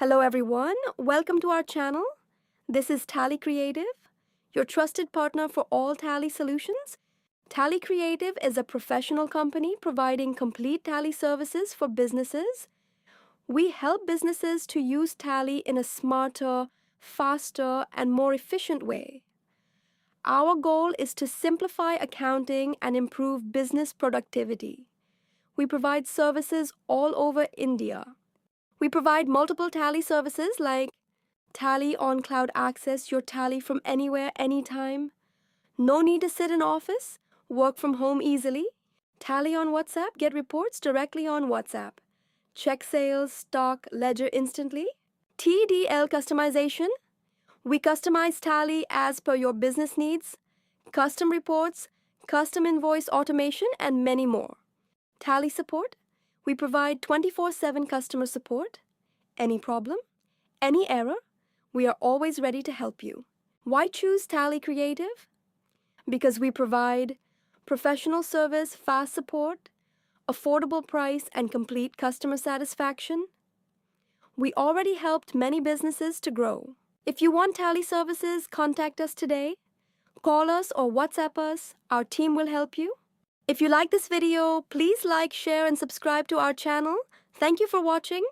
Hello everyone, welcome to our channel. This is Tally Creative, your trusted partner for all Tally solutions. Tally Creative is a professional company providing complete Tally services for businesses. We help businesses to use Tally in a smarter, faster, and more efficient way. Our goal is to simplify accounting and improve business productivity. We provide services all over India. We provide multiple Tally services like Tally on Cloud Access your Tally from anywhere, anytime. No need to sit in office, work from home easily. Tally on WhatsApp, get reports directly on WhatsApp. Check sales, stock, ledger instantly. TDL customization. We customize Tally as per your business needs. Custom reports, custom invoice automation, and many more. Tally support. We provide 24/7 customer support. Any problem, any error, we are always ready to help you. Why choose Tally Creative? Because we provide professional service, fast support, affordable price, and complete customer satisfaction. We already helped many businesses to grow. If you want Tally services, contact us today. Call us or WhatsApp us. Our team will help you. If you like this video, please like, share, and subscribe to our channel. Thank you for watching.